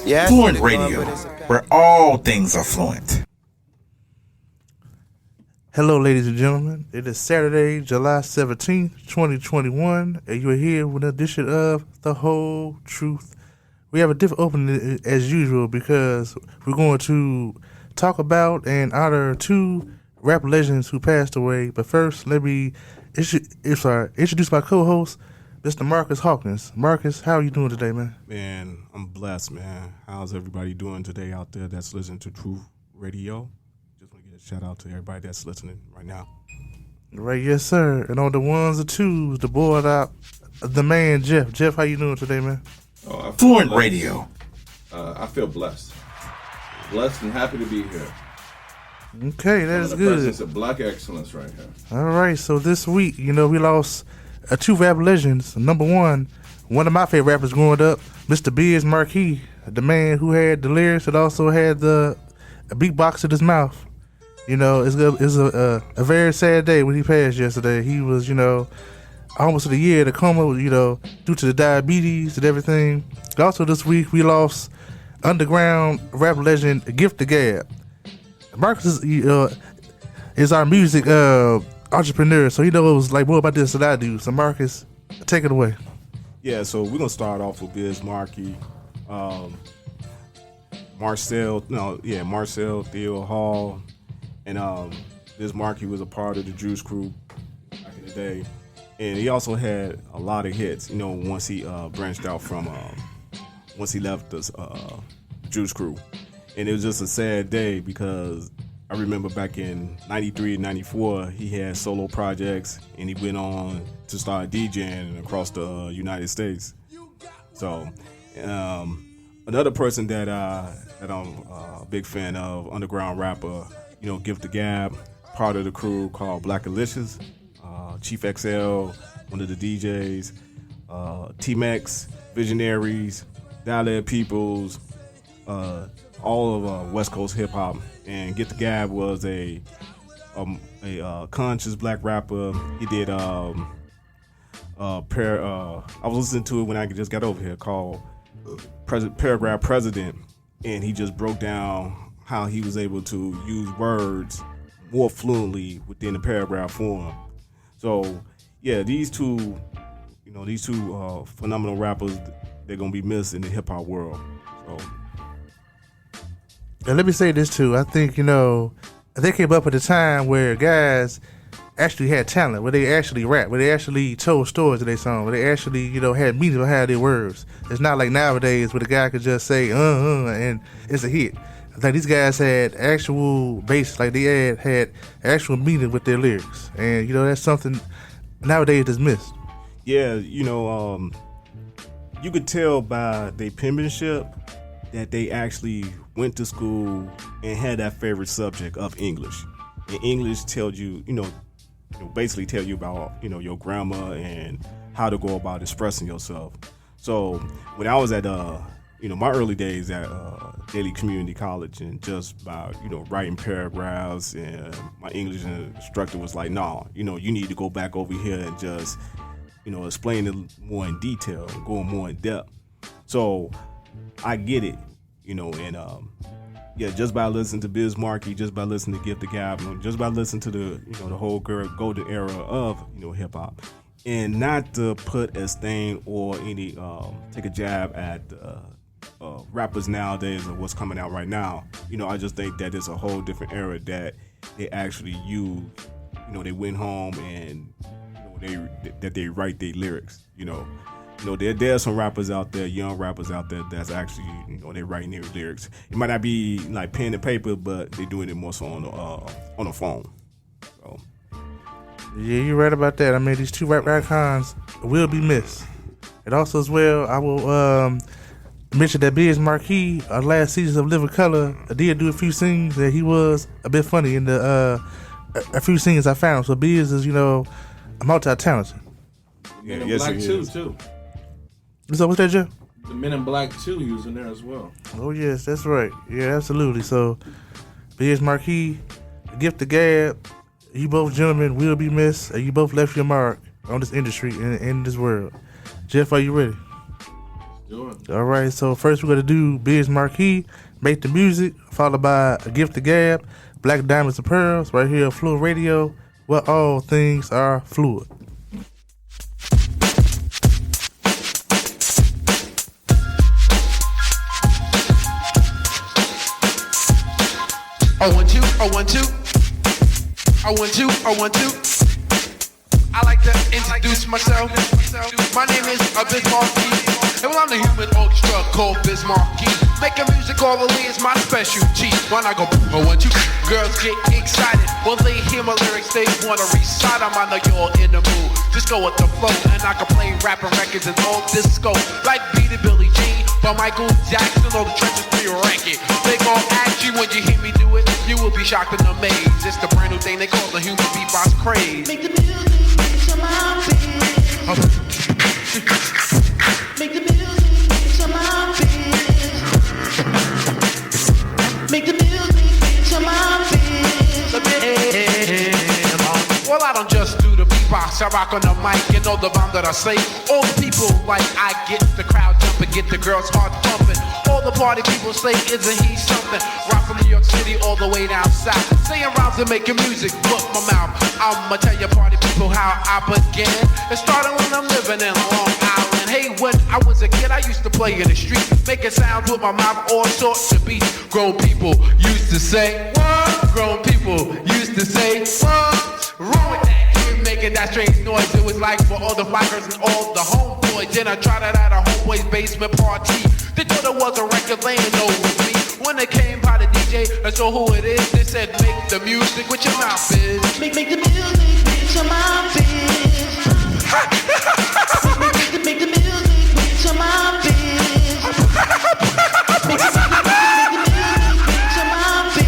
Fluent Radio, where all things are fluent. Hello, ladies and gentlemen. It is Saturday, July 17th, 2021, and you are here with an edition of The Whole Truth. We have a different opening as usual because we're going to talk about and honor two rap legends who passed away. But first, let me introduce my co-host, Mr. Marcus Hawkins. Marcus, how are you doing today, man? Man, I'm blessed, man. How's everybody doing today out there that's listening to Truth Radio? Just want to get a shout out to everybody that's listening right now. Right, yes, sir. And on the ones and twos, the boy out, the man, Jeff. Jeff, how you doing today, man? Oh, Fluent Radio. I feel blessed. Blessed and happy to be here. Okay, that is the good. presence of black excellence right here. All right, so this week, we lost two rap legends. Number one of my favorite rappers growing up, Mr. Biz Markie, the man who had the lyrics that also had a beatbox in his mouth. It's a very sad day when he passed yesterday. He was, almost a year in a coma, due to the diabetes and everything. Also this week, we lost underground rap legend Gift the Gab. Marcus is our music entrepreneur, so he knows more about this than I do. So Marcus, take it away. Yeah, so we're gonna start off with Biz Markie, Marcel Theo Hall, and Biz Markie was a part of the Juice Crew back in the day, and he also had a lot of hits. Once he branched out from once he left the Juice Crew, and it was just a sad day because I remember back in 93 and 94, he had solo projects, and he went on to start DJing across the United States. So, another person that I'm a big fan of, underground rapper, Gift the Gab, part of the crew called Black Alicious, Chief XL, one of the DJs, T-Mex, Visionaries, Daled Peoples, all of West Coast hip hop. And Get the Gab was a conscious black rapper. He did I was listening to it when I just got over here, called Paragraph President, and he just broke down how he was able to use words more fluently within the paragraph form. So yeah, these two phenomenal rappers, they're gonna be missed in the hip hop world. So. And let me say this too. I think, they came up at a time where guys actually had talent, where they actually rap, where they actually told stories in their song, where they actually, had meaning behind their words. It's not like nowadays where the guy could just say, and it's a hit. I think these guys had actual bass, like they had actual meaning with their lyrics. And, that's something nowadays that's missed. Yeah, you could tell by their penmanship that they actually went to school and had that favorite subject of English. And English tells you, basically tell you about, your grammar and how to go about expressing yourself. So when I was at, my early days at Daily Community College, and just by, writing paragraphs, and my English instructor was like, no, you need to go back over here and just, explain it more in detail, going more in depth. So I get it, and just by listening to Biz Markie, just by listening to Gift the Gab, just by listening to the the whole golden era of hip hop, and not to put a stain or any take a jab at rappers nowadays or what's coming out right now. I just think that it's a whole different era that they actually use. They went home and they write their lyrics. There's some rappers out there, young rappers out there, that's actually, they writing their lyrics. It might not be like pen and paper, but they're doing it more so on the phone. So. Yeah, you're right about that. I mean, these two rap icons will be missed. And also as well, I will mention that Biz Markie, last season of Living Color, did do a few scenes that he was a bit funny in the a few scenes I found. So Biz is, multi-talented. Men in Black 2, too. So what's that, Jeff? The Men in Black 2 using there as well. Oh, yes, that's right. Yeah, absolutely. So, Biz Markie, Gift the Gab, you both gentlemen will be missed, and you both left your mark on this industry and in this world. Jeff, are you ready? All right, so first we're going to do Biz Markie, Make the Music, followed by A Gift to Gab, Black Diamonds and Pearls, right here on Fluid Radio, where all things are fluid. I want you, I want you, I want you, I want you. I like to introduce myself. My name is Biz Markie, and well, I'm the human orchestra called Biz Markie. Making music all the way is my specialty. When I go, I want you, girls get excited. When they hear my lyrics, they wanna recite them. I know you're in the mood. Just go with the flow, and I can play rapping records and old disco. Like Beat It Billie Jean, but Michael Jackson, all the trenches for your record. They gon' ask you when you hear me do it. You will be shocked and amazed. It's the brand new thing they call the human beatbox craze. Make the music, make my biz. Make the music, make my biz. Make the music, make my biz. Well, I don't just do the beatbox, I rock on the mic and all the bomb that I say. All the people like I get the crowd jumping, get the girls heart pumping. All the party people say, isn't he something? Rock from New York City all the way down south. Saying rhymes and making music, look my mouth. I'ma tell you party people how I began. It started when I'm living in Long Island. Hey, when I was a kid, I used to play in the street, making sounds with my mouth, all sorts of beats. Grown people used to say, what? Grown people used to say, what? Wrong with that kid making that strange noise. It was like for all the fighters and all the homeboys. Then I tried it at a homeboy's basement party. They thought it was a record laying over me. When they came by the DJ and saw who it is, they said, make the music with your mouth, biz. Make the music with your mouth, biz. Make the music with your mouth, biz. Make the music with your mouth, biz.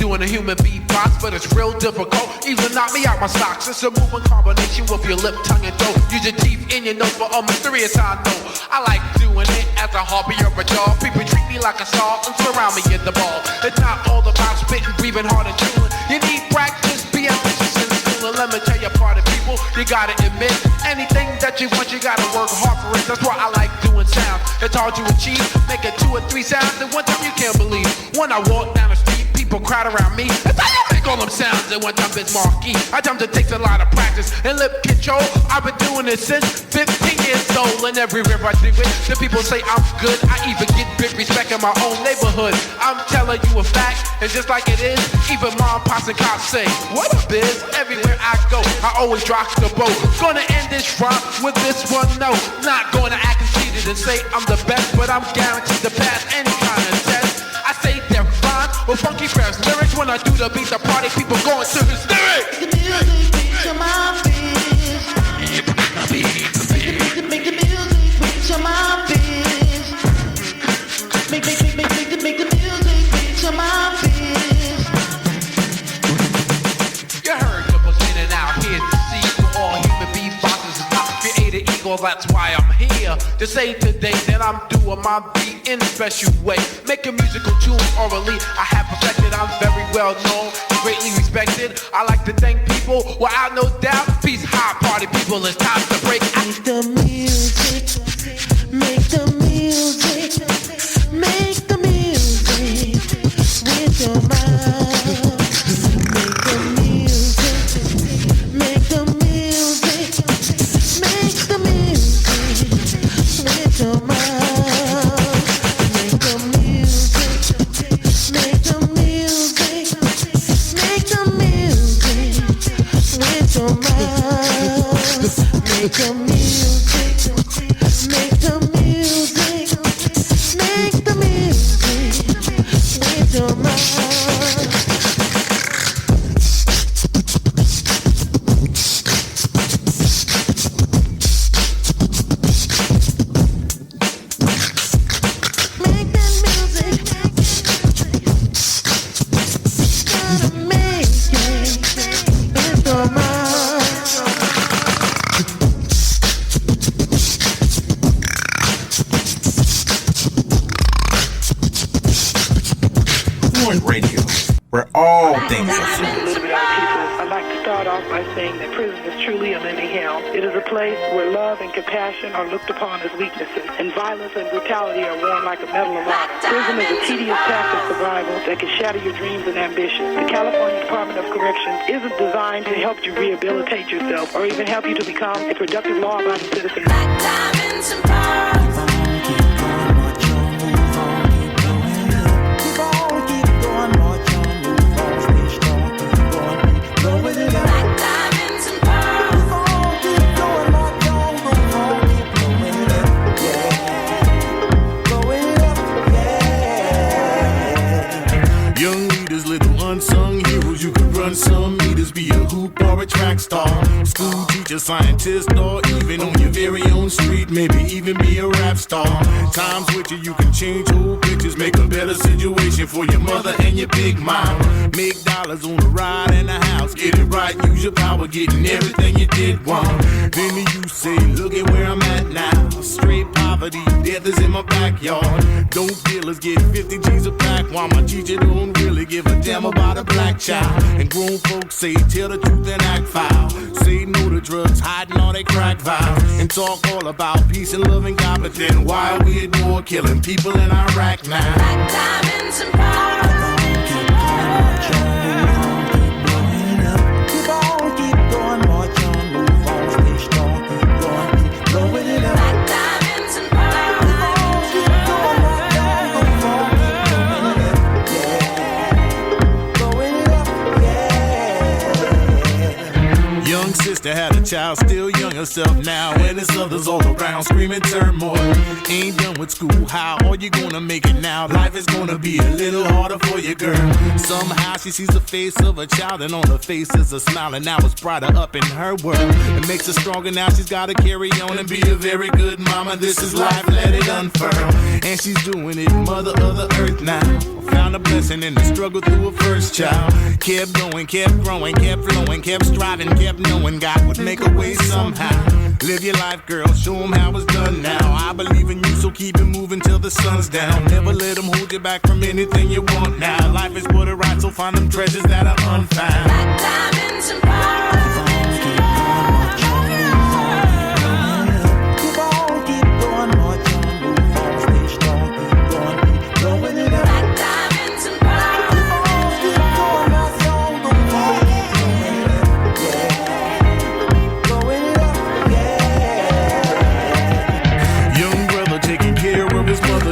Doing a human beatbox, but it's real difficult. Even knock me out my socks. It's a moving combination with your lip, tongue, and throat. Use your teeth in your nose for a mysterious I know. I like doing it as a hobby or a job. People treat me like a star and surround me in the ball. It's not all about spitting, breathing hard and chewing. You need practice, be ambitious and schooling. Let me tell you, party people, you gotta admit, anything that you want, you gotta work hard for it. That's why I like doing sound. It's hard to achieve, making 2 or 3 sounds at one time you can't believe. When I walk down the street, people crowd around me. That's how you make all them sounds at one time, Biz Markie. I tell them it takes a lot of practice and lip control. I've been doing this since 15 years old. And everywhere I do it, the people say I'm good. I even get big respect in my own neighborhood. I'm telling you a fact, and just like it is, even mom, pops, and cops say, what up, Biz? Everywhere I go, I always rock the boat. Gonna end this rhyme with this one note. Not gonna act conceited and say I'm the best, but I'm guaranteed to pass any kind of test. I say they're fine with funky fast lyrics. When I do the beat, the party people going to hysterics. Make the music with your mouth, biz. Make the music with your mouth, biz. Make the music with your mouth, biz. You heard the beginning out here to see for all human beatboxers is not created equal. That's why I'm here to say today that I'm doing my beat in a special way. Making musical tunes orally, I have perfected. I'm very well known, greatly respected. I like to thank people, without no doubt. Peace, high party people, it's time to break. Make the music, make the music, make the music with your mouth. Make the music, make the music, make the music with your mouth. Make the music, make the music, make the music with your mouth. Make that music, gotta make Fluent Radio, where all things are fluent. I'd like to start off by saying that prison is truly a living hell. It is a place where love and compassion are looked upon as weaknesses, and violence and brutality are worn like a medal of honor. Prison is a tedious path of survival that can shatter your dreams and ambitions. The California Department of Corrections isn't designed to help you rehabilitate yourself or even help you to become a productive law-abiding citizen. Black diamonds and pearls. Unsung heroes, you could run some meters, be a hoop or a track star, school teacher, scientist, or even on your very own street, maybe even be a rap star. Times with you can change whole pictures, make a better situation for your mother and your big mom. Make dollars on a ride and a house, get it right, use your power, getting everything you did wrong. Then you say, look at where I'm at now, straight poverty, death is in my backyard. Dope dealers get 50 G's a pack, while my teacher don't really give a damn about a black child. And grown folks say tell the truth and act foul, say no to drugs, hiding all they crack vows, and talk all about peace and love and God, but then why are we at war killing people in Iraq now? Black diamonds and pearls. Sister had a child, still young herself now, and there's others all around screaming turmoil. Ain't done with school, how are you gonna make it now? Life is gonna be a little harder for you, girl. Somehow she sees the face of a child, and on her face is a smile, and now it's brighter up in her world. It makes her stronger now, she's gotta carry on and be a very good mama. This is life, let it unfurl. And she's doing it, mother of the earth now. Found a blessing in the struggle through her first child. Kept going, kept growing, kept flowing, kept striving, kept knowing God would make a way somehow. Live your life, girl, show them how it's done now. I believe in you, so keep it moving till the sun's down. Never let them hold you back from anything you want now. Life is what it right, so find them treasures that are unfound. Black diamonds and pearls.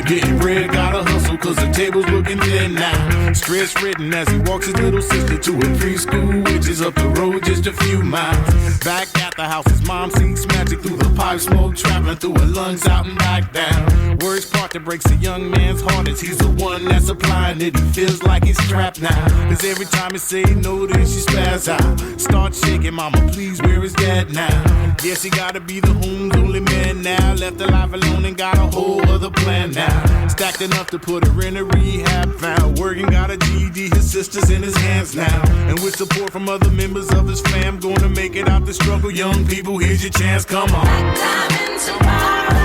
Getting bread, gotta hustle, cause the table's looking thin now. Stress ridden as he walks his little sister to a preschool, which is up the road just a few miles. Back at the house, his mom sings magic through the pipe smoke, traveling through her lungs out and back down. Worst part that breaks a young man's heart is he's the one that's applying it. He feels like he's trapped now, cause every time he say no, then she spaz out. Start shaking, mama, please, where is dad now? Guess he gotta be the home's only man now. Left alive alone and got a whole other plan now. Stacked enough to put her in a rehab, found working, got a GED, his sister's in his hands now. And with support from other members of his fam, gonna make it out the struggle. Young people, here's your chance, come on. Black diamonds and pearls.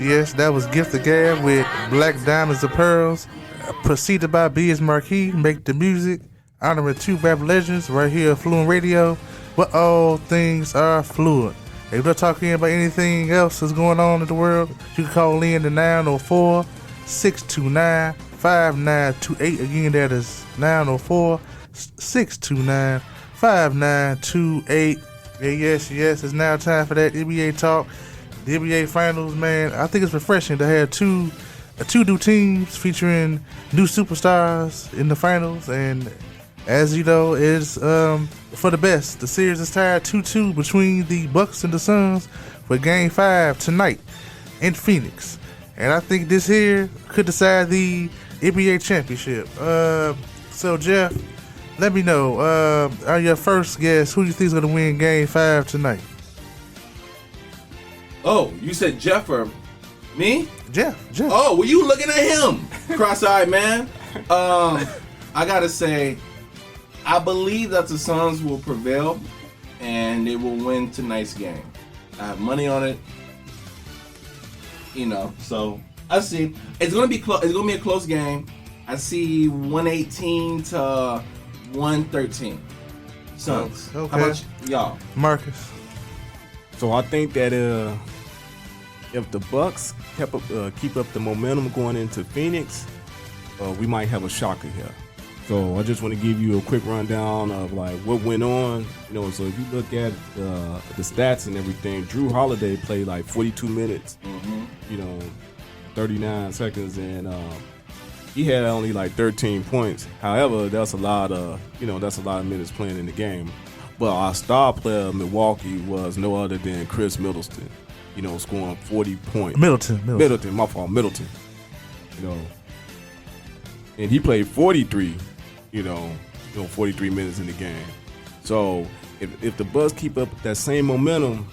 Yes, that was Gift of Gab with Black Diamonds and Pearls. Preceded by B.S. Markie, Make the Music, honoring two rap legends right here at Fluent Radio, where all things are fluent. If you're talking about anything else that's going on in the world, you can call in to 904-629-5928. Again, that is 904-629-5928. And yes, it's now time for that NBA talk. The NBA Finals, man, I think it's refreshing to have two new teams featuring new superstars in the finals, and as you know, it's for the best. The series is tied 2-2 between the Bucks and the Suns for Game 5 tonight in Phoenix, and I think this here could decide the NBA championship. So Jeff, let me know. On your first guess, who do you think is going to win Game 5 tonight? Oh, you said Jeff or me? Jeff. Oh, well, you looking at him, cross-eyed man. I gotta say, I believe that the Suns will prevail and they will win tonight's game. I have money on it. So I see it's gonna be close. It's gonna be a close game. I see 118 to 113. Suns. Okay. How about y'all? Marcus. So I think that if the Bucks keep up the momentum going into Phoenix, we might have a shocker here. So I just want to give you a quick rundown of like what went on. So if you look at the stats and everything, Drew Holiday played like 42 minutes, 39 seconds, and he had only like 13 points. However, that's a lot of minutes playing in the game. But our star player, Milwaukee, was no other than Chris Middleton, scoring 40 points. Middleton, my fault, Middleton. And he played 43, 43 minutes in the game. So if the Bucks keep up that same momentum,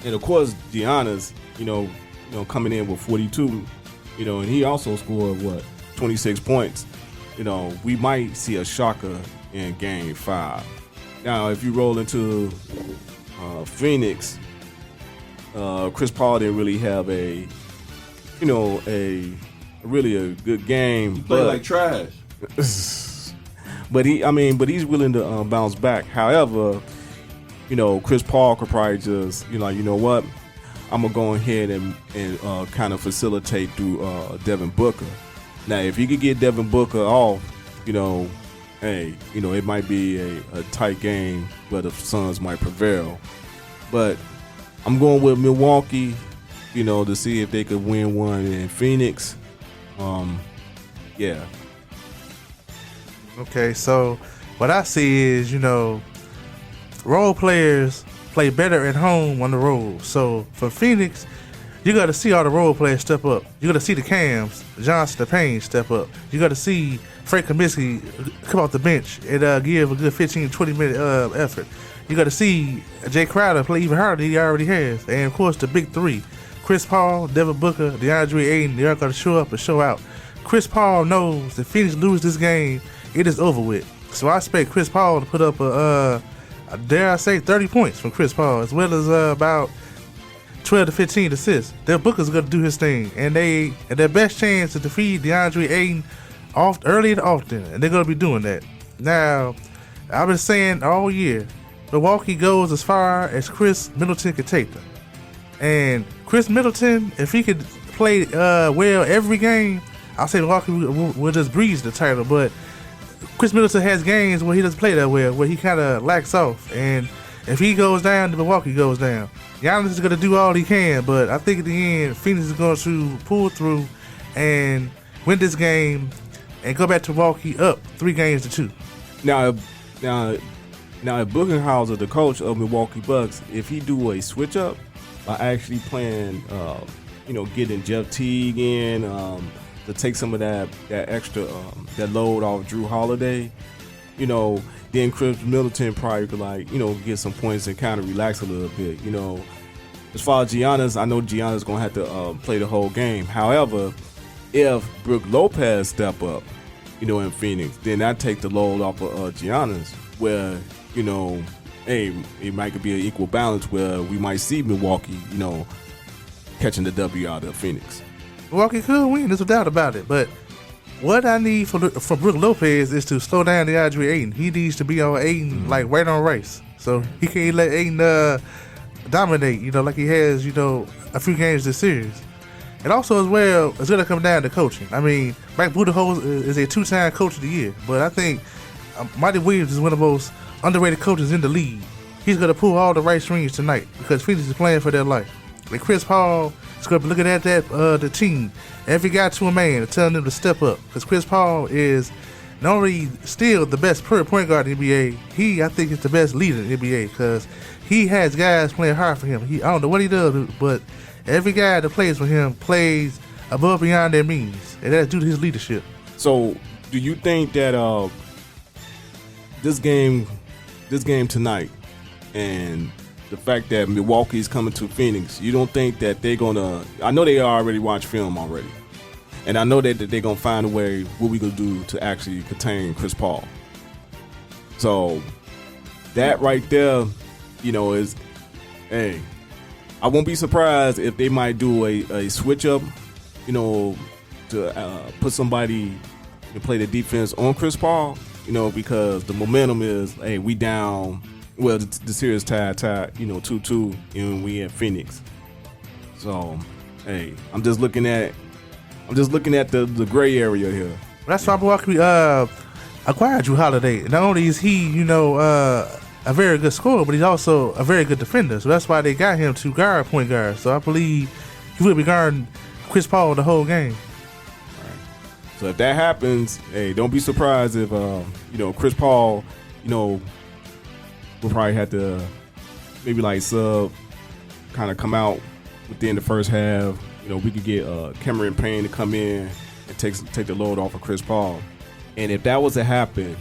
and of course Giannis, coming in with 42, and he also scored 26 points. We might see a shocker in Game 5. Now, if you roll into Phoenix, Chris Paul didn't really have a really a good game. He played like trash. But he's willing to bounce back. However, Chris Paul could probably just, you know what, I'm gonna go ahead and kind of facilitate through Devin Booker. Now, if he could get Devin Booker off, it might be a tight game where the Suns might prevail. But I'm going with Milwaukee, to see if they could win one in Phoenix. Yeah. Okay, so what I see is, role players play better at home on the road. So for Phoenix, you got to see all the role players step up. You got to see the Cams, Johnson, the Payne step up. You got to see Frank Kaminsky come off the bench and give a good 15-20 minute effort. You got to see Jay Crowder play even harder than he already has. And of course, the big three: Chris Paul, Devin Booker, DeAndre Ayton. They're going to show up and show out. Chris Paul knows if Phoenix lose this game, it is over with. So I expect Chris Paul to put up dare I say, 30 points from Chris Paul, as well as about 12 to 15 assists. Their Booker's going to do his thing, and their best chance to defeat DeAndre Ayton early and often, and they're going to be doing that. Now, I've been saying all year, Milwaukee goes as far as Chris Middleton can take them. And Chris Middleton, if he could play well every game, I'll say Milwaukee will just breeze the title. But Chris Middleton has games where he doesn't play that well, where he kind of lacks off. And if he goes down, then Milwaukee goes down. Giannis is going to do all he can, but I think at the end, Phoenix is going to pull through and win this game and go back to Milwaukee up 3-2. Now, if Buchenhauser, the coach of Milwaukee Bucks, if he do a switch up by actually playing, getting Jeff Teague in to take some of that extra that load off Drew Holiday, then Chris Middleton probably could get some points and kind of relax a little bit. As far as Giannis, I know Giannis gonna have to play the whole game. However, if Brook Lopez step up, in Phoenix, then that take the load off of Giannis, where it might be an equal balance where we might see Milwaukee, catching the W out of Phoenix. Milwaukee could win, there's no doubt about it. But what I need from Brook Lopez is to slow down DeAndre Ayton. He needs to be on Ayton like right on race. So he can't let Ayton dominate, like he has, a few games this series. And also as well, it's going to come down to coaching. I mean, Mike Budenholzer is a 2-time coach of the year, but I think Monty Williams is one of the most underrated coaches in the league. He's going to pull all the right strings tonight because Phoenix is playing for their life. And Chris Paul is going to be looking at the team, every guy to a man, and telling them to step up. Because Chris Paul is not only still the best point guard in the NBA, I think is the best leader in the NBA because he has guys playing hard for him. I don't know what he does, but every guy that plays for him plays above beyond their means, and that's due to his leadership. So, do you think that this game tonight, and the fact that Milwaukee's coming to Phoenix, you don't think that they're gonna? I know they already watched film already, and I know that they're gonna find a way what we gonna do to actually contain Chris Paul. So that right there, is, hey, I won't be surprised if they might do a switch up, to put somebody to play the defense on Chris Paul, because the momentum is, hey, we down. Well, the series tied, 2-2, and we at Phoenix. So, hey, I'm just looking at the gray area here. That's why Milwaukee acquired Drew Holiday. Not only is he, a very good scorer, but he's also a very good defender. So that's why they got him to guard point guard. So I believe he will be guarding Chris Paul the whole game. So if that happens, hey, don't be surprised if Chris Paul, we'll probably have to maybe like sub, kind of come out within the first half. We could get Cameron Payne to come in and take the load off of Chris Paul. And if that was to happen,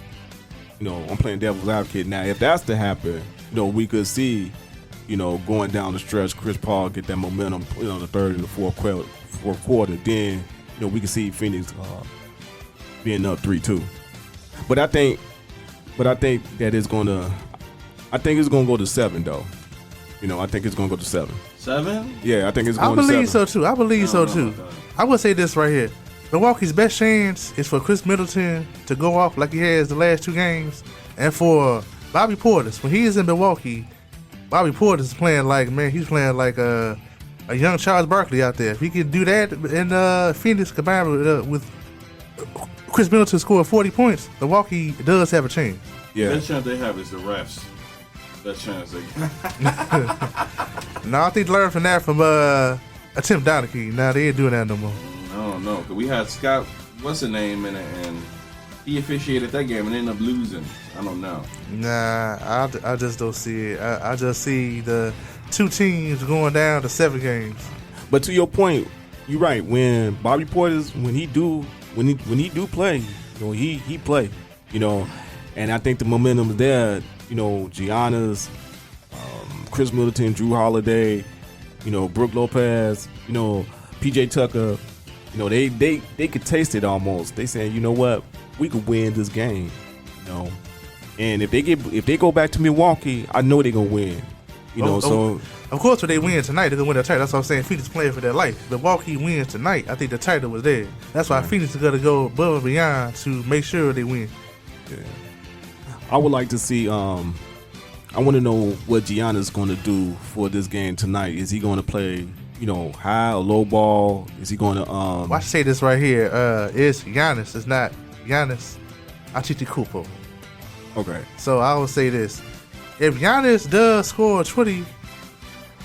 I'm playing devil's advocate now. If that's to happen, we could see, going down the stretch, Chris Paul get that momentum, the third and the fourth quarter. Then, we could see Phoenix being up 3-2. But I think that it's gonna. I think it's gonna go to 7 though. I think it's gonna go to 7. 7? Yeah, I think it's going I to 7. believe so too. I believe so too. I would say this right here. Milwaukee's best chance is for Chris Middleton to go off like he has the last 2 games, and for Bobby Portis. When he is in Milwaukee, Bobby Portis is playing like, man, he's playing like a young Charles Barkley out there. If he can do that in Phoenix combined with Chris Middleton score 40 points, Milwaukee does have a chance. Yeah. The best chance they have is the refs. Best chance they No, I think they learned from that from Tim Donaghy. Now they ain't doing that no more. I don't know, because we had Scott, what's his name, in it, and he officiated that game and ended up losing. I don't know. Nah, I just don't see it. I just see the 2 teams going down to 7 games. But to your point, you're right. When Bobby Portis, when he do play, he play, and I think the momentum is there. Giannis, Chris Middleton, Drew Holiday, Brook Lopez, PJ Tucker, they could taste it almost. They saying, you know what, we could win this game, And if they go back to Milwaukee, I know they're gonna win. So of course, when they win tonight, they're gonna win the title. That's what I'm saying. Phoenix playing for their life. Milwaukee wins tonight. I think the title was there. That's why Phoenix is gonna go above and beyond to make sure they win. Yeah. I would like to see. I want to know what Giannis is going to do for this game tonight. Is he going to play, high or low ball? Is he going to? Well, I say this right here. It's Giannis. It's not Giannis Antetokounmpo. Okay. So I would say this: if Giannis does score 20,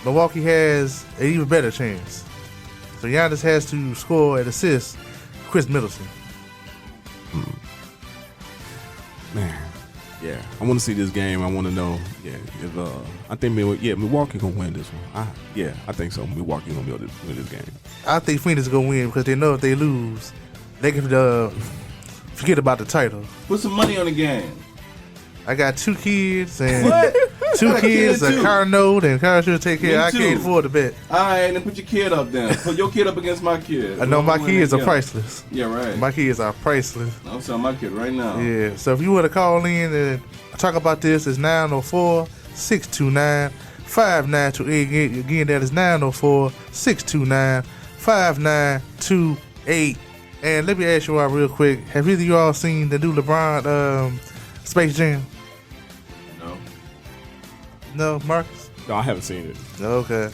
Milwaukee has an even better chance. So Giannis has to score and assist Chris Middleton. Man, yeah, I want to see this game. I want to know, if I think Milwaukee gonna win this one. I think so. Milwaukee gonna be able to win this game. I think Phoenix is gonna win because they know if they lose, they can forget about the title. Put some money on the game. I got 2 kids and 2 kids, a car note, and car should take care. I can't afford to bet. All right, then put your kid up then. Put your kid up against my kid. I know my kids are priceless. Yeah, right. My kids are priceless. I'm selling my kid right now. Yeah, so if you want to call in and talk about this, it's 904-629-5928. Again, that is 904-629-5928. And let me ask you all real quick, have either of you all seen the new LeBron Space Jam? No, Marcus? No, I haven't seen it. Okay.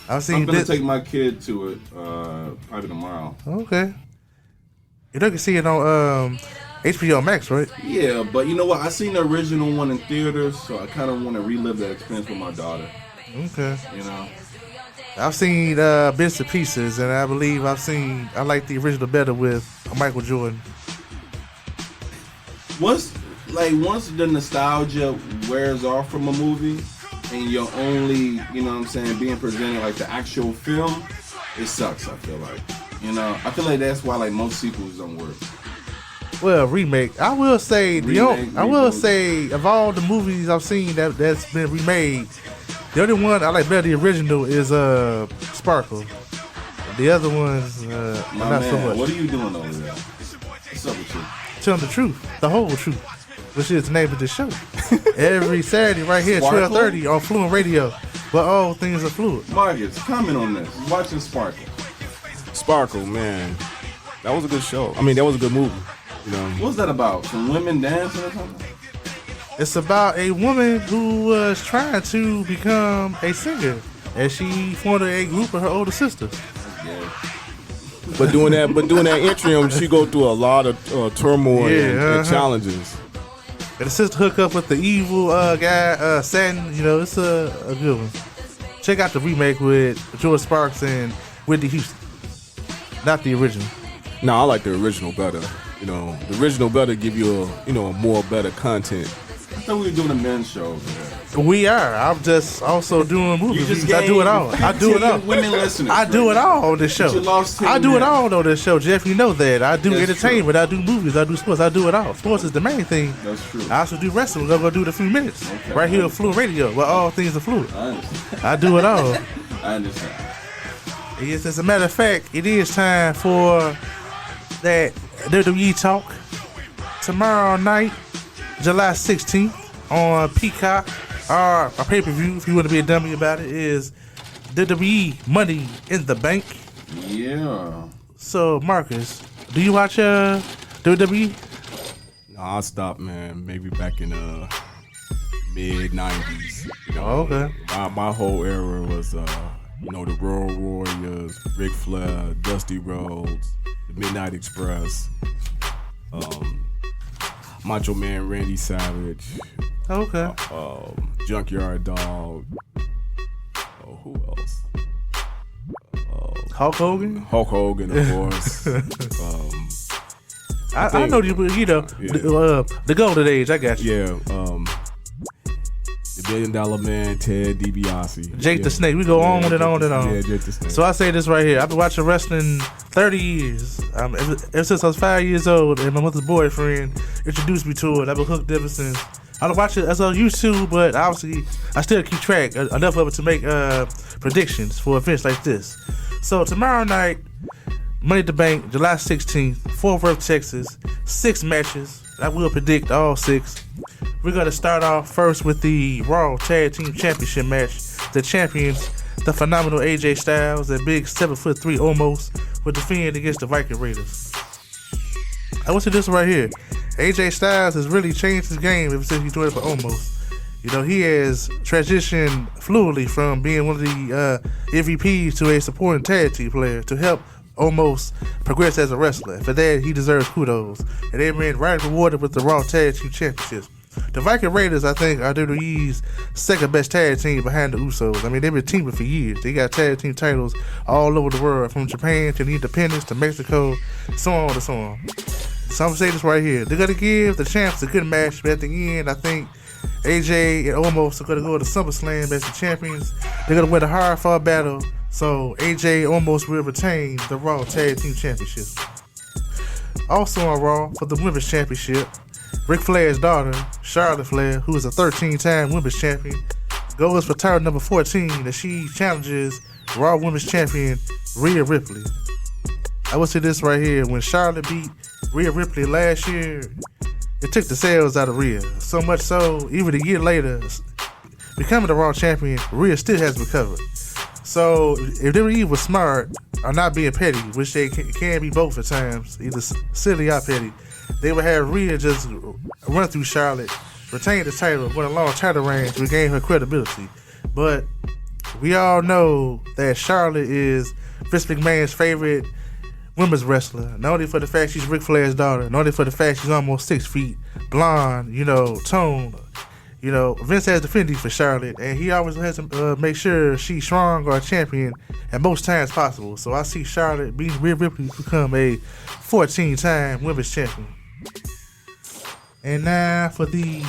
I'm going to take my kid to it probably tomorrow. Okay. You can see it on HBO Max, right? Yeah, but you know what? I seen the original one in theaters, so I kind of want to relive that experience with my daughter. Okay. I've seen bits and pieces, and I believe I like the original better with Michael Jordan. Once the nostalgia wears off from a movie and you're only, being presented like the actual film, it sucks, I feel like. I feel like that's why most sequels don't work. Well, remake. I will say I will reboot. say of all the movies I've seen that's been remade, the only one I like better the original is Sparkle. The other ones My not man, so much. what are you doing over there? What's up with you? Telling the truth, the whole truth, which is the name of the show. Every Saturday right here, Sparkle? 12:30 on Fluent Radio, where all things are fluid. Marcus, comment on this. Watching Sparkle. Sparkle, man, that was a good show. I mean, that was a good movie. You know, What's that about? Some women dancing or something? It's about a woman who was trying to become a singer, and she formed a group with her older sister. but doing that interim, she go through a lot of turmoil and challenges. And the sister hook up with the evil guy, Satin. You know, it's a good one. Check out the remake with George Sparks and Whitney Houston. Not the original. No, I like the original better. You know, the original better give you a more better content. I thought we were doing a men's show over there. We are. I'm just also doing movie reviews. I do it all. I do it all. Women listeners. I do it all on this show. You lost 10 I do it men. all on this show, Jeff. You know that. I do That's entertainment. true. I do movies. I do sports. I do it all. Sports is the main thing. That's true. I also do wrestling. We're going to do it in a few minutes. Okay. Right here on Fluent Radio, where all things are fluid. I understand. I do it all. I understand. Yes, as a matter of fact, it is time for that WWE talk. Tomorrow night, July 16th, on Peacock, our pay-per-view, if you want to be a dummy about it, is WWE Money in the Bank. Yeah. So, Marcus, do you watch WWE? No, I stopped, man. Maybe back in mid '90s. You know, Okay. My whole era was the Road Warriors, Ric Flair, Dusty Rhodes, the Midnight Express, Macho Man Randy Savage, Okay. Junkyard Dog. Oh, who else? Hulk Hogan? Hulk Hogan, of course. I know you know, Yeah. the golden age, I got you. Yeah, the $1 Billion Man, Ted DiBiase. Jake the Snake. We go on and on and on. Yeah, Jake the Snake. So I say this right here. I've been watching wrestling 30 years. Ever since I was 5 years old, and my mother's boyfriend introduced me to it. I've been hooked ever since. I don't watch it as I used to, but obviously I still keep track enough of it to make predictions for events like this. So tomorrow night, Money in the Bank, July 16th, Fort Worth, Texas. 6 matches. I will predict all 6. We're going to start off first with the Raw Tag Team Championship match. The champions, the phenomenal AJ Styles and big 7'3" almost, will defend against the Viking Raiders. I want to this right here. AJ Styles has really changed his game ever since he joined for Almost. You know, he has transitioned fluidly from being one of the MVPs to a supporting tag team player to help Almost progress as a wrestler. For that, he deserves kudos. And they've been right rewarded with the Raw Tag Team Championships. The Viking Raiders, I think, are WWE's second best tag team behind the Usos. I mean, they've been teaming for years. They got tag team titles all over the world, from Japan to the Independence to Mexico, so on and so on. So I'm gonna say this right here. They're gonna give the champs a good match, but at the end, I think AJ and Almost are gonna go to SummerSlam as the champions. They're gonna win a hard-fought battle, so AJ Almost will retain the Raw Tag Team Championship. Also on Raw for the Women's Championship, Ric Flair's daughter, Charlotte Flair, who is a 13-time Women's Champion, goes for title number 14 as she challenges Raw Women's Champion Rhea Ripley. I will say this right here. When Charlotte beat Rhea Ripley last year, it took the sales out of Rhea. So much so, even a year later, becoming the Raw Champion, Rhea still hasn't recovered. So if WWE was smart or not being petty, which they can be both at times, either silly or petty, they would have Rhea just run through Charlotte, retain the title, win a long title reign to regain her credibility. But we all know that Charlotte is Vince McMahon's favorite women's wrestler, not only for the fact she's Ric Flair's daughter, not only for the fact she's almost 6 feet, blonde, toned. Vince has defended for Charlotte, and he always has to make sure she's strong or a champion at most times possible. So I see Charlotte beating Rhea Ripley to become a 14-time women's champion. And now for the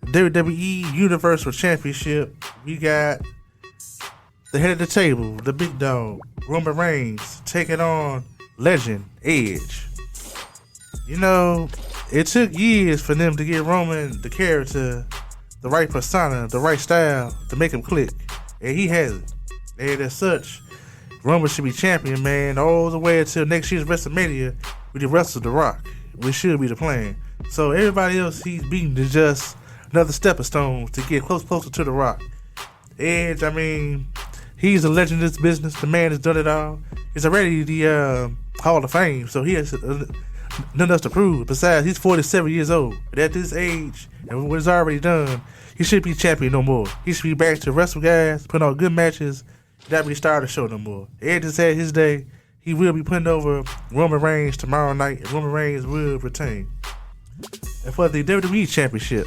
WWE Universal Championship, we got the head of the table, the big dog, Roman Reigns, taking on Legend Edge. You know, it took years for them to get Roman the character, the right persona, the right style to make him click. And he has it. And as such, Roman should be champion, man, all the way until next year's WrestleMania with the wrestle The Rock, which should be the plan. So everybody else he's beating is just another stepping stone to get closer to The Rock. Edge, I mean, he's a legend in this business. The man has done it all. He's already the Hall of Fame, so he has nothing else to prove. Besides, he's 47 years old. But at this age, and what he's already done, he shouldn't be champion no more. He should be back to wrestle guys, putting on good matches, not be star of the show no more. Edge has had his day. He will be putting over Roman Reigns tomorrow night, and Roman Reigns will retain. And for the WWE Championship,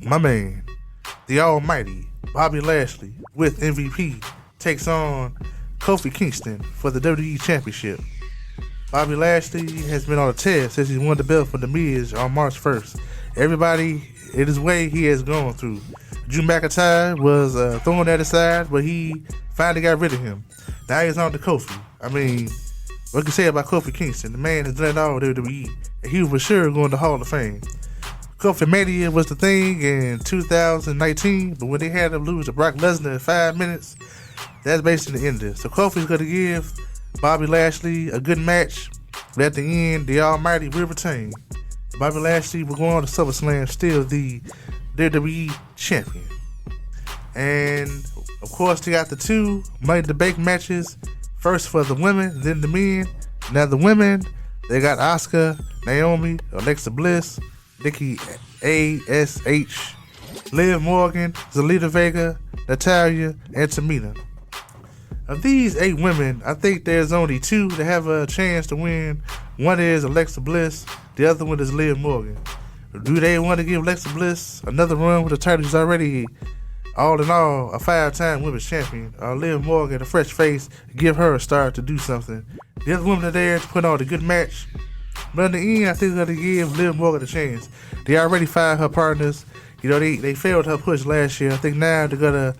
my man, the almighty Bobby Lashley with MVP takes on Kofi Kingston for the WWE Championship. Bobby Lashley has been on a tear since he won the belt from The Miz on March 1st. Everybody in his way he has gone through. Drew McIntyre was thrown at his side, but he finally got rid of him. Now he's on to Kofi. I mean, what can you say about Kofi Kingston? The man has done it all with WWE, and he was for sure going to Hall of Fame. Kofi Mania was the thing in 2019, but when they had him lose to Brock Lesnar in 5 minutes, that's basically the end of it. So Kofi's going to give Bobby Lashley a good match, but at the end, the Almighty will retain. Bobby Lashley will go on to SummerSlam, still the WWE champion. And of course, they got the two Money in the Bank matches. First for the women, then the men. Now the women, they got Asuka, Naomi, Alexa Bliss, Nikki A.S.H., Liv Morgan, Zelina Vega, Natalya, and Tamina. Of these 8 women, I think there's only 2 that have a chance to win. One is Alexa Bliss, the other one is Liv Morgan. Do they want to give Alexa Bliss another run with the title? She's already, all in all, a 5-time women's champion. Liv Morgan, a fresh face, give her a start to do something. The other women are there to put on a good match. But in the end, I think they're going to give Liv Morgan a chance. They already fired her partners. You know, they failed her push last year. I think now they're going to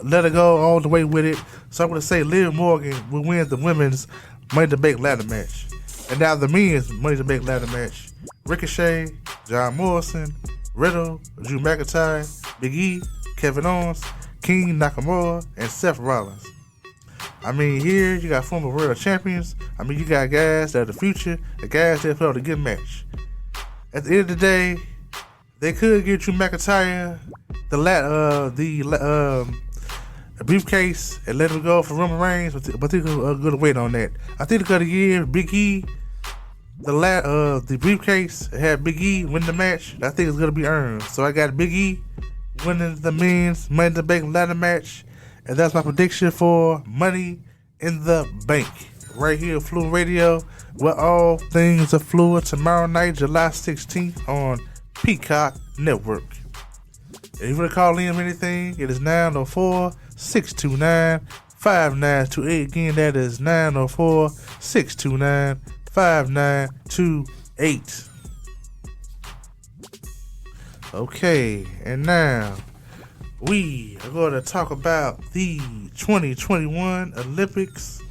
let her go all the way with it. So I'm going to say Liv Morgan will win the women's Money in the Bank ladder match. And now the men's Money in the Bank ladder match. Ricochet, John Morrison, Riddle, Drew McIntyre, Big E, Kevin Owens, King Nakamura, and Seth Rollins. I mean, here you got former world champions. I mean, you got guys that are the future, the guys that put on a good match. At the end of the day, they could give Drew McIntyre the briefcase and let him go for Roman Reigns, but they're going to wait on that. I think they're going to give Big E the briefcase and have Big E win the match. I think it's going to be earned. So I got Big E winning the men's Money in the Bank ladder match. And that's my prediction for Money in the Bank. Right here at Fluid Radio, where all things are fluid, tomorrow night, July 16th on Peacock Network. If you want to call in anything, it is 904-629-5928. Again, that is 904-629-5928. Okay, and now we are going to talk about the 2021 Olympics,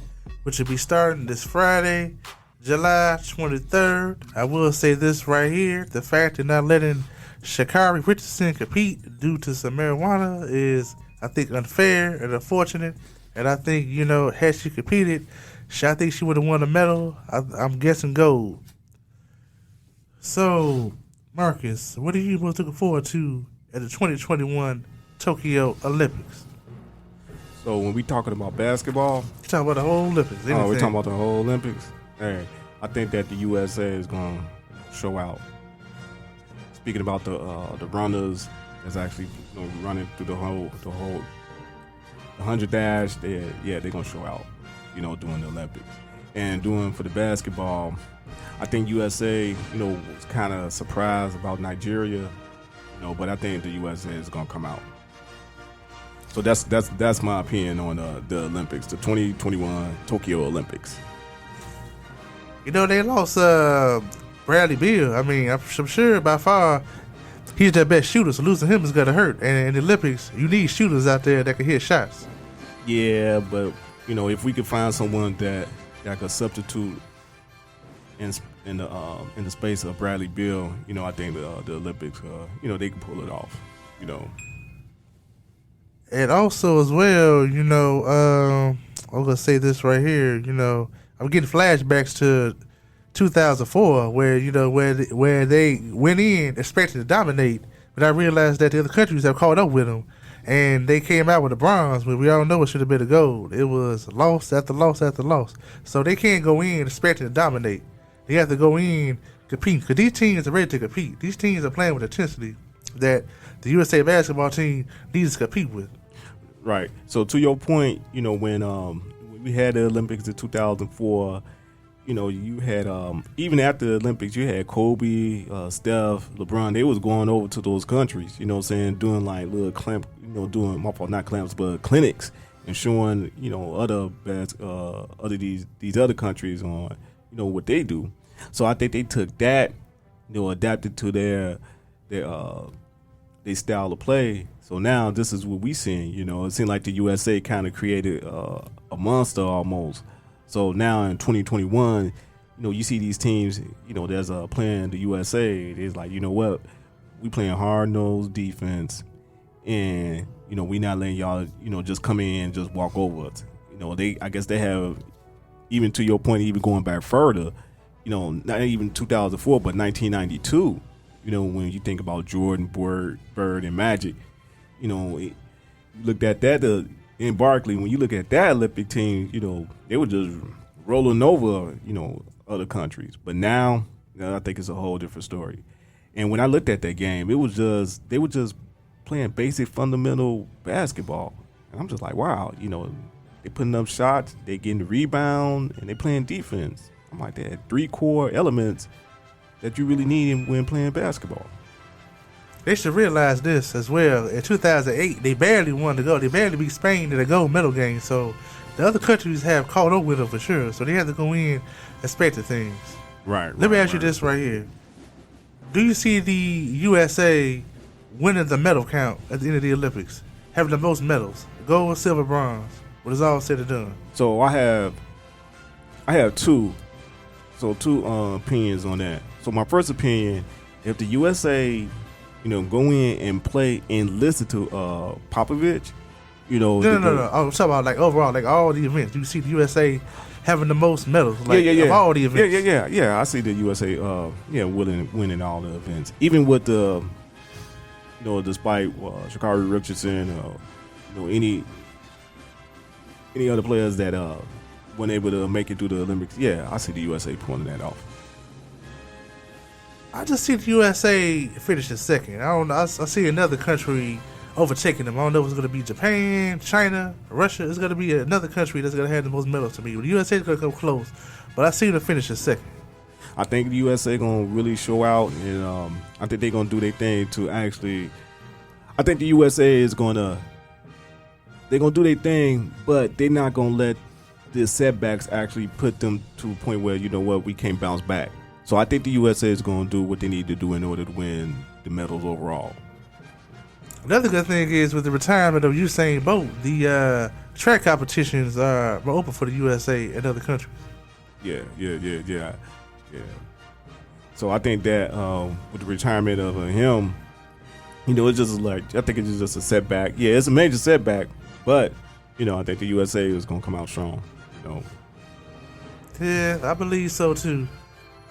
which will be starting this Friday, July 23rd. I will say this right here. The fact they're not letting Sha'Carri Richardson compete due to some marijuana is, I think, unfair and unfortunate. And I think, you know, had she competed, I think she would have won a medal. I'm guessing gold. So, Marcus, what are you most looking forward to at the 2021 Tokyo Olympics? So when we talking about basketball, You're talking about the whole Olympics. we're talking about the whole Olympics. Hey, I think that the USA is going to show out. Speaking about the runners that's actually running through the whole 100 dash, they're going to show out, during the Olympics. And doing for the basketball, I think USA, was kind of surprised about Nigeria, but I think the USA is going to come out. So that's my opinion on the Olympics, the 2021 Tokyo Olympics. They lost Bradley Beal. I mean, I'm sure by far he's their best shooter, so losing him is going to hurt. And in the Olympics, you need shooters out there that can hit shots. Yeah, but, if we could find someone that could substitute in the space of Bradley Beal, I think the Olympics, they can pull it off. And also as well, I'm gonna say this right here. I'm getting flashbacks to 2004, where where they went in expecting to dominate, but I realized that the other countries have caught up with them, and they came out with a bronze. But we all know it should have been a gold. It was loss after loss after loss. So they can't go in expecting to dominate. They have to go in compete, because these teams are ready to compete. These teams are playing with intensity that the USA basketball team needs to compete with. Right. So to your point, when we had the Olympics in 2004, you had even after the Olympics, you had Kobe, Steph, LeBron. They was going over to those countries, doing like little not clamps, but clinics, and showing other these other countries on what they do. So I think they took that, adapted to their style of play. So now this is what we seeing. It seemed like the USA kind of created a monster almost. So now in 2021, you see these teams, there's a playing the USA. It's like, what, we playing hard-nosed defense, and we not letting y'all, just come in and just walk over us. I guess they have, even to your point, even going back further, not even 2004, but 1992. When you think about Jordan, Bird, and Magic, you looked at that in Barkley. When you look at that Olympic team, they were just rolling over, other countries. But now, I think it's a whole different story. And when I looked at that game, they were just playing basic fundamental basketball. And I'm just like, wow, they putting up shots, they getting the rebound, and they playing defense. I'm like, they had 3 core elements that you really need when playing basketball. They should realize this as well. In 2008, they barely won the gold. They barely beat Spain in the gold medal game. So the other countries have caught up with them for sure. So they have to go in expecting things. Right. Let me ask you this right here. Do you see the USA winning the medal count at the end of the Olympics? Having the most medals, gold, silver, bronze, when it's all said and done? So I have two opinions on that. So my first opinion, if the USA, go in and play and listen to Popovich, No. I'm talking about like overall, like all the events. You see the USA having the most medals, like of all the events. Yeah. I see the USA, winning all the events, even with the, despite Sha'Carri Richardson, any other players that weren't able to make it through the Olympics. Yeah, I see the USA pulling that off. I just see the USA finishing second. I see another country overtaking them. I don't know if it's going to be Japan, China, Russia. It's going to be another country that's going to have the most medals to me. The USA is going to come close, but I see them finishing second. I think the USA going to really show out, and I think they're going to do their thing to actually. I think the USA is going to. They're going to do their thing, but they're not going to let the setbacks actually put them to a point where, we can't bounce back. So I think the USA is going to do what they need to do in order to win the medals overall. Another good thing is with the retirement of Usain Bolt, the track competitions are more open for the USA and other countries. Yeah. So I think that with the retirement of him, it's just like, I think it's just a setback. Yeah, it's a major setback, but I think the USA is going to come out strong. Yeah, I believe so too.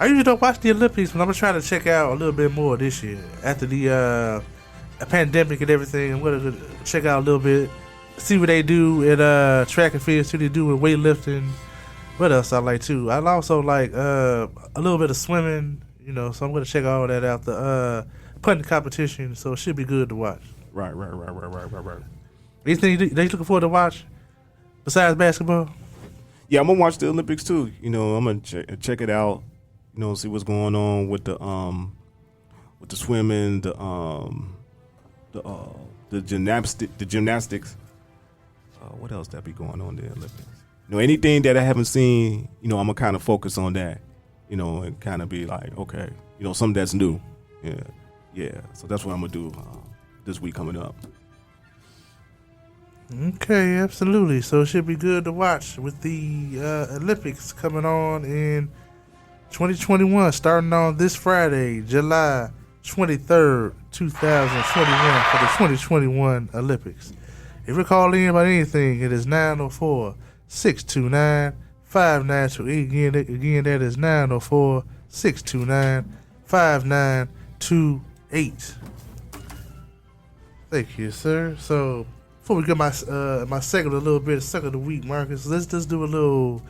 I usually don't watch the Olympics, but I'm going to try to check out a little bit more this year. After the pandemic and everything, I'm going to check out a little bit, see what they do at track and field, see what they do with weightlifting. What else I like too? I also like a little bit of swimming, so I'm going to check all that out. The putting competition, so it should be good to watch. Right. Anything they looking forward to watch besides basketball? Yeah, I'm going to watch the Olympics too. I'm going to check it out. See what's going on with the swimming, the gymnastics. What else that be going on there in the Olympics? Anything that I haven't seen, I'm gonna kind of focus on that, and kind of be like, okay, something that's new. Yeah. So that's what I'm gonna do this week coming up. Okay, absolutely. So it should be good to watch with the Olympics coming on in 2021 starting on this Friday, July 23rd, 2021 for the 2021 Olympics. If you call in about anything, it is 904-629-5928. Again, that is 904-629-5928. Thank you, sir. So, before we get my segment a little bit, Suck of the Week, Marcus, let's just do a little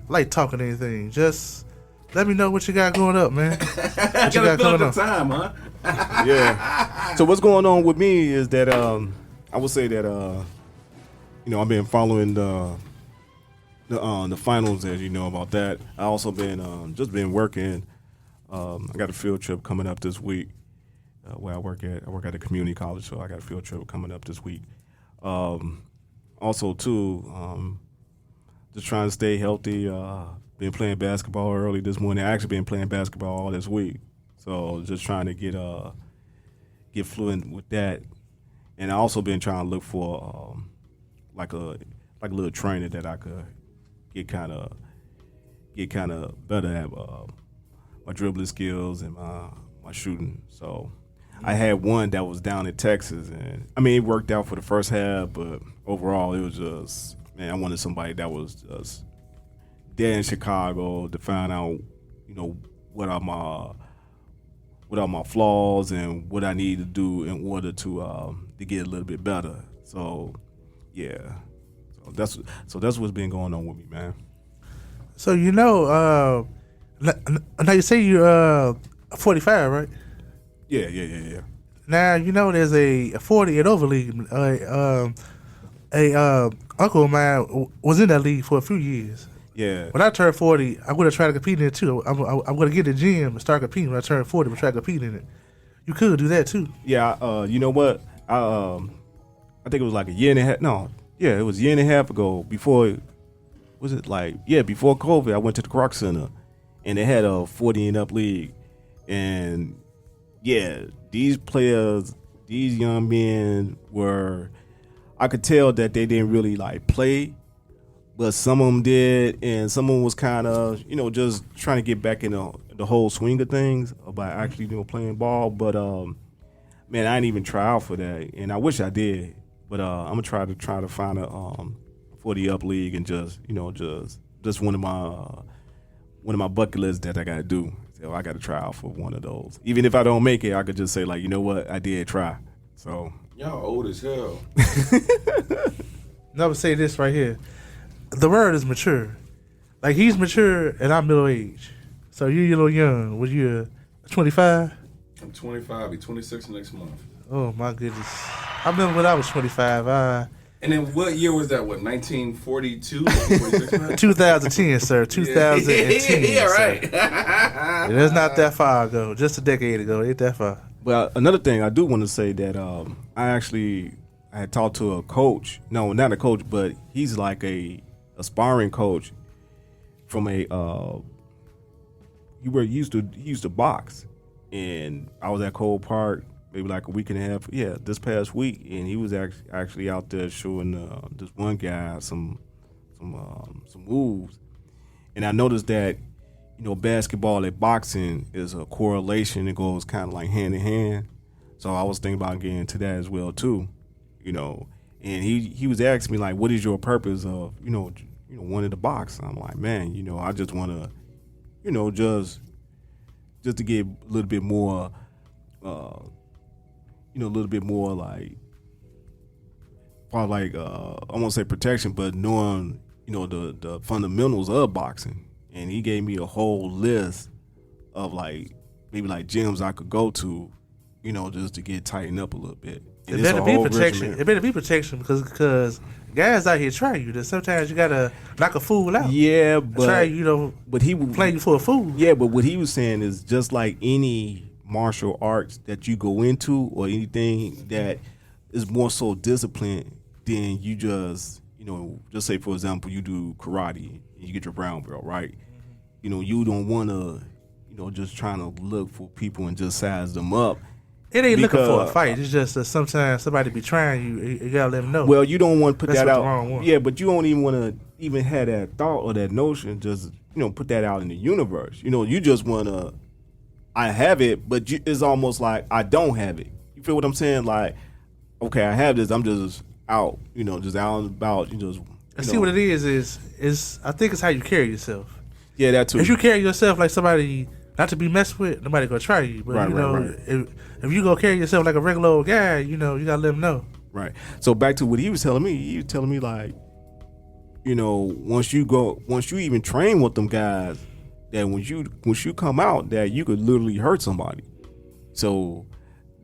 light talking anything. Just let me know what you got going up, man. What you got fill going up up? the time, huh? Yeah. So what's going on with me is that I would say that I've been following the finals, as you know about that. I also been just been working. I got a field trip coming up this week where I work at. I work at a community college, so I got a field trip coming up this week. Also too, just trying to stay healthy. Been playing basketball early this morning. I actually been playing basketball all this week, so just trying to get fluent with that. And I also been trying to look for like a little trainer that I could get kind of better at my dribbling skills and my shooting. So I had one that was down in Texas, and I mean it worked out for the first half, but overall it was just, man, I wanted somebody that was just there in Chicago to find out, what are my flaws and what I need to do in order to get a little bit better. So yeah, so that's what's been going on with me, man. So now you say you're 45, right? Yeah. Now there's a 40 and over league. Uncle of mine was in that league for a few years. Yeah. When I turned 40, I'm going to try to compete in it too. I'm going to get in the gym and start competing when I turn 40. I'm try to compete in it. You could do that too. Yeah. You know what? I think it was like a year and a half. No. Yeah, it was a year and a half ago. Before COVID, I went to the Croc Center, and they had a 40 and up league, and yeah, these players, these young men I could tell that they didn't really like play, but some of them did, and some of them was kind of, just trying to get back in the whole swing of things about actually playing ball. But man, I didn't even try out for that, and I wish I did. But I'm gonna try to find a 40 up league and just one of my bucket lists that I gotta do. So I gotta try out for one of those. Even if I don't make it, I could just say like, you know what, I did try. So Y'all old as hell. Now I would say this right here. The word is mature. Like he's mature and I'm middle aged. So you're a little young. Was you 25? I'm 25. I'll be 26 next month. Oh my goodness. I remember when I was 25. And then what year was that? What, 1942? 46, 2010, sir. 2010. Yeah, right. That's not that far ago. Just a decade ago. Ain't that far. Well, another thing I do want to say that I had talked to a coach. No, not a coach, but he's like a aspiring coach from he used to box, and I was at Cole Park maybe like a week and a half. Yeah, this past week, and he was actually out there showing this one guy some moves, and I noticed that basketball and boxing is a correlation. It goes kind of like hand in hand. So I was thinking about getting into that as well too, And he was asking me like, what is your purpose of wanting to box? And I'm like, man, I just want to, just to get a little bit more, a little bit more like, probably like I won't say protection, but knowing the fundamentals of boxing. And he gave me a whole list of like maybe like gyms I could go to, just to get tightened up a little bit. And it better be protection. It better be protection because guys out here try you. That sometimes you gotta knock a fool out. Yeah, but try but he playing you for a fool. Yeah, but what he was saying is just like any martial arts that you go into or anything that is more so disciplined than you just just say for example you do karate and you get your brown belt, right? You don't want to just trying to look for people and just size them up. It ain't looking for a fight. It's just that sometimes somebody be trying you. You gotta let them know. Well, you don't want to put That's that out. The wrong one. Yeah, but you don't even want to even have that thought or that notion. Just put that out in the universe. You just wanna, I have it, but it's almost like I don't have it. You feel what I'm saying? Like, okay, I have this. I'm just out. Just out and about. See what it is I think it's how you carry yourself. Yeah, that too. If you carry yourself like somebody not to be messed with, nobody gonna try you. But right. If you go carry yourself like a regular old guy, you gotta let them know. Right. So back to what he was telling me, like, once you even train with them guys, that once you come out, that you could literally hurt somebody. So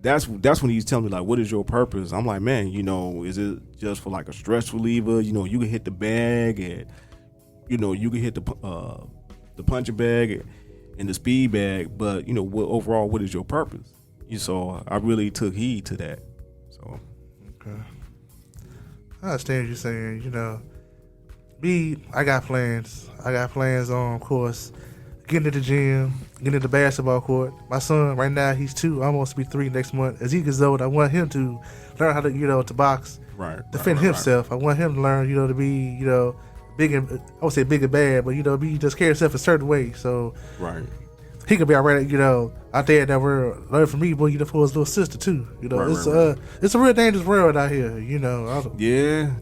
that's when he's telling me, like, what is your purpose? I'm like, man, is it just for like a stress reliever? You can hit the bag and you can hit the punching bag and the speed bag, but overall, what is your purpose? So I really took heed to that. So okay, I understand what you're saying. I got plans. On, of course, getting to the gym, getting to the basketball court. My son, right now, he's 2, almost be 3 next month. As he gets old, I want him to learn how to, to box, defend himself. I want him to learn, to be, big and, I would say big and bad, but, be just carry himself a certain way. So, he could be all right, out there in that world. Learn from me, boy, for his little sister, too. It's a real dangerous world out here,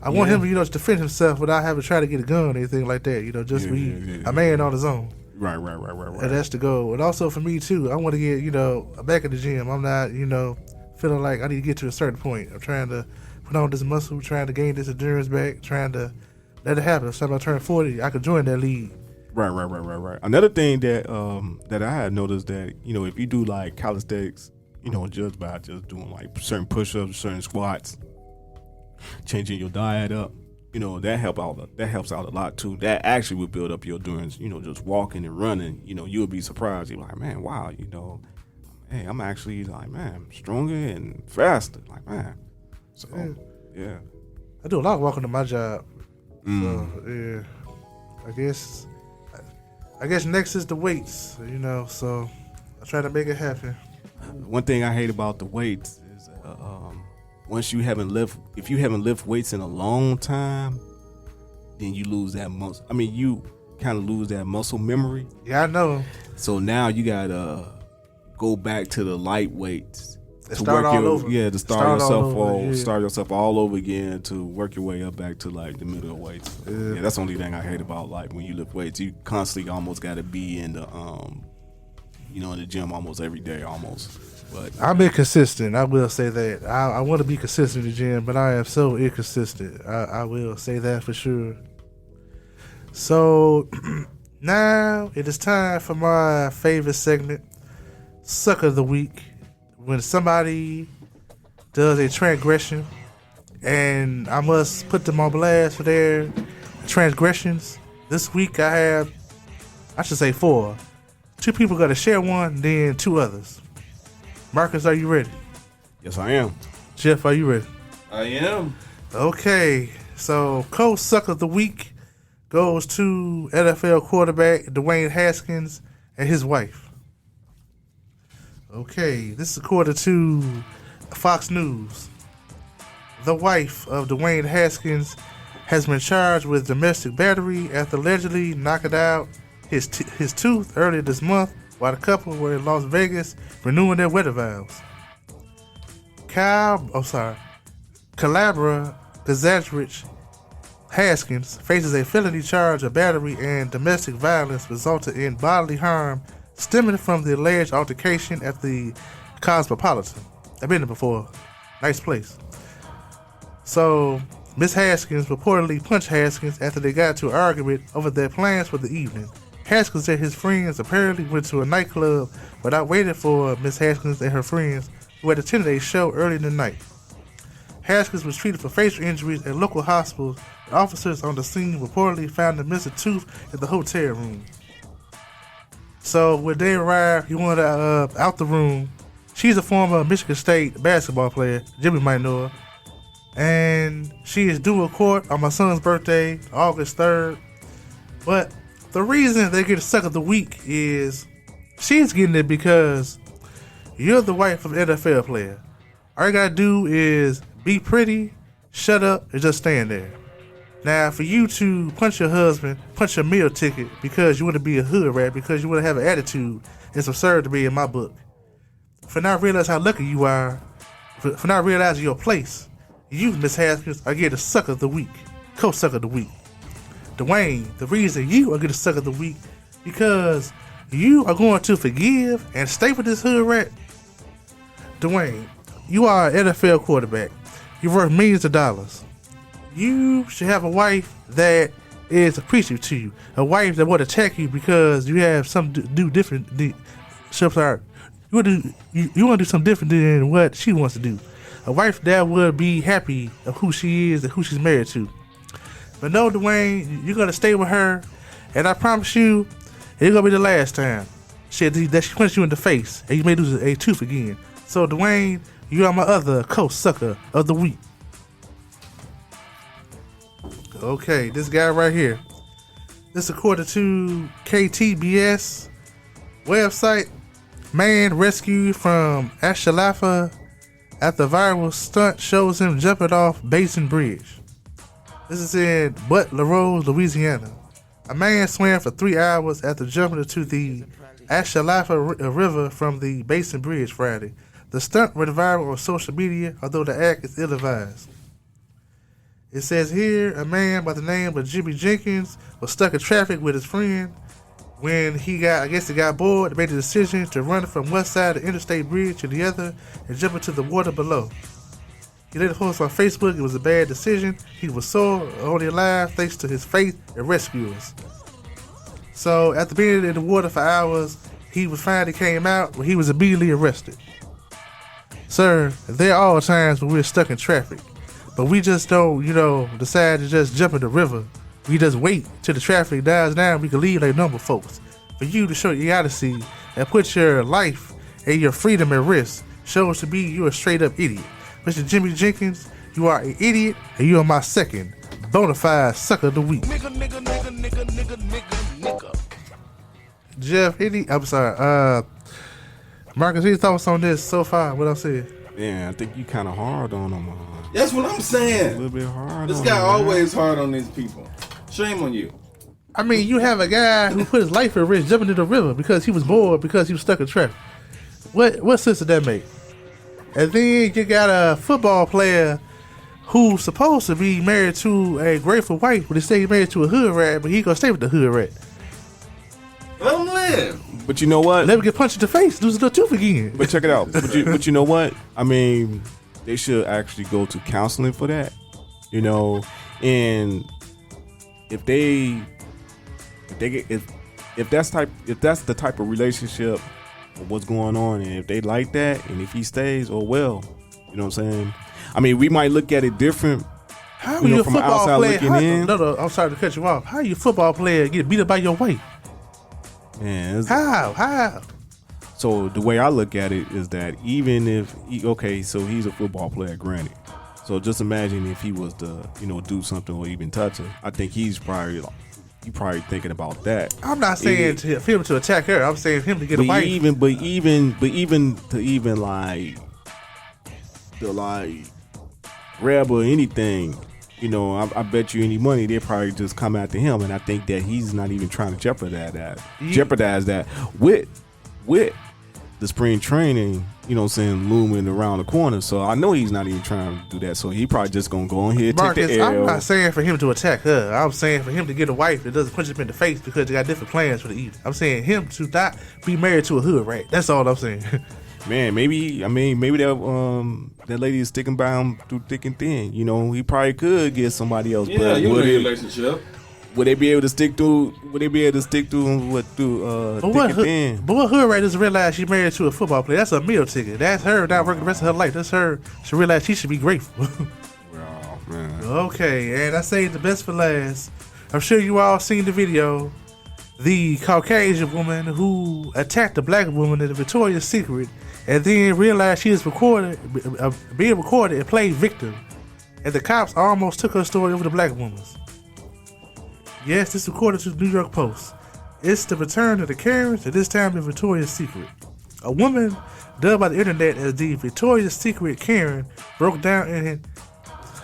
I want him, to defend himself without having to try to get a gun or anything like that, just be a man on his own. Right. And that's the goal. And also for me, too, I want to get, back in the gym. I'm not, feeling like I need to get to a certain point. I'm trying to put on this muscle, trying to gain this endurance back, trying to let it happen. So when I turn 40, I could join that league. Right. Another thing that that I had noticed that, if you do like calisthenics, just by just doing like certain push-ups, certain squats, changing your diet up, that helps out a lot too. That actually would build up your endurance. Just walking and running, you'll be surprised. You're like, man, wow, hey, I'm actually like, man, stronger and faster. Like, man, so yeah. I do a lot of walking to my job. So yeah, I guess next is the weights. So I try to make it happen. One thing I hate about the weights is if you haven't lifted weights in a long time, then you lose that muscle. I mean, you kind of lose that muscle memory. Yeah, I know. So now you gotta go back to the light weights to start work all over. Yeah, to start yourself all over again to work your way up back to like the middle weights. Yeah, that's the only thing I hate about like when you lift weights. You constantly almost got to be in the in the gym almost every day almost. But I've been consistent. I will say that. I want to be consistent in the gym, but I am so inconsistent. I will say that for sure. So now it is time for my favorite segment, Sucker of the Week. When somebody does a transgression and I must put them on blast for their transgressions. This week I should say 4. 2 people got to share one, then 2 others. Marcus, are you ready? Yes, I am. Jeff, are you ready? I am. Okay, so co-suck of the week goes to NFL quarterback Dwayne Haskins and his wife. Okay, this is according to Fox News. The wife of Dwayne Haskins has been charged with domestic battery after allegedly knocking out his tooth earlier this month while the couple were in Las Vegas renewing their wedding vows. Calabra Gazadrich Haskins faces a felony charge of battery and domestic violence resulting in bodily harm stemming from the alleged altercation at the Cosmopolitan. I've been there before. Nice place. So, Miss Haskins reportedly punched Haskins after they got into an argument over their plans for the evening. Haskins and his friends apparently went to a nightclub without waiting for Miss Haskins and her friends, who had attended a show early in the night. Haskins was treated for facial injuries at local hospitals, and officers on the scene reportedly found a missing tooth in the hotel room. So when they arrived, he wanted out the room. She's a former Michigan State basketball player, Jimmy might know her, and she is due in court on my son's birthday, August 3rd. But the reason they get a suck of the week is she's getting it because you're the wife of an NFL player. All you gotta do is be pretty, shut up, and just stand there. Now, for you to punch your husband, punch your meal ticket because you want to be a hood rat, because you want to have an attitude, it's absurd to me in my book. For not realizing how lucky you are, for not realizing your place, you, Miss Haskins, are getting the sucker of the week, co-sucker of the week. Dwayne, the reason you are getting the sucker of the week, because you are going to forgive and stay with this hood rat. Dwayne, you are an NFL quarterback. You're worth millions of dollars. You should have a wife that is appreciative to you. A wife that won't attack you because you have something to do different. You want to do something different than what she wants to do. A wife that would be happy of who she is and who she's married to. But no, Dwayne, you're going to stay with her, and I promise you, it's going to be the last time that she punches you in the face, and you may lose a tooth again. So, Dwayne, you are my other co-sucker of the week. Okay, this guy right here. This according to KTBS website. Man rescued from Ashalafa after viral stunt shows him jumping off Basin Bridge. This is in Butler Rose, Louisiana. A man swam for 3 hours after jumping into the Ashalafa River from the Basin Bridge Friday. The stunt went viral on social media, although the act is ill-advised. It says here, a man by the name of Jimmy Jenkins was stuck in traffic with his friend. When he got bored, made the decision to run from one side of the interstate bridge to the other and jump into the water below. He later posted on Facebook it was a bad decision. He was sore, only alive thanks to his faith and rescuers. So after being in the water for hours, he finally came out when he was immediately arrested. Sir, there are all times when we're stuck in traffic, but we just don't, decide to just jump in the river. We just wait till the traffic dies down. We can leave like normal folks. For you to show your honesty and put your life and your freedom at risk shows to be you a straight up idiot. Mr. Jimmy Jenkins, you are an idiot, and you are my second bona fide sucker of the week. Nigga. Jeff, I'm sorry. Marcus, your thoughts on this so far? What I said? Yeah, I think you kind of hard on him. That's what I'm saying. A little bit hard. This guy always hard on these people. Shame on you. I mean, you have a guy who put his life at risk jumping into the river because he was bored because he was stuck in traffic. What sense did that make? And then you got a football player who's supposed to be married to a grateful wife, but they say he's married to a hood rat, but he gonna stay with the hood rat. Let him live. But you know what? Let him get punched in the face, lose the tooth again. But check it out. But you know what? I mean, they should actually go to counseling for that. And if that's the type of relationship or what's going on, and if they like that, and if he stays, you know what I'm saying? I mean, we might look at it different. How are you a from football outside player? looking in. No, I'm sorry to cut you off. How are you a football player get beat up by your wife? Man, How? So the way I look at it is that even if so he's a football player, granted. So just imagine if he was to do something or even touch her. I think he's probably thinking about that. I'm not saying for him to attack her. I'm saying him to get a wife. Even to grab her or anything. I bet you any money they probably just come after him, and I think that he's not even trying to jeopardize that with the spring training, looming around the corner. So I know he's not even trying to do that. So he probably just gonna go on here, Marcus, take the L. I'm not saying for him to attack her. I'm saying for him to get a wife that doesn't punch him in the face because they got different plans for the evening. I'm saying him to not be married to a hood rat. That's all I'm saying. Man, maybe that lady is sticking by him through thick and thin. He probably could get somebody else. Yeah, but you in a relationship. Would they be able to stick through? Through thick and thin? But what hood rat doesn't realize she's married to a football player? That's a meal ticket. That's her not working the rest of her life. That's her. She realized she should be grateful. Oh, man. Okay, and I say the best for last. I'm sure you all seen the video. The Caucasian woman who attacked the black woman in the Victoria's Secret and then realized she was being recorded and played victim. And the cops almost took her story over the black woman's. Yes, this is according to the New York Post. It's the return of the Karens, and this time in Victoria's Secret. A woman dubbed by the internet as the Victoria's Secret Karen broke down in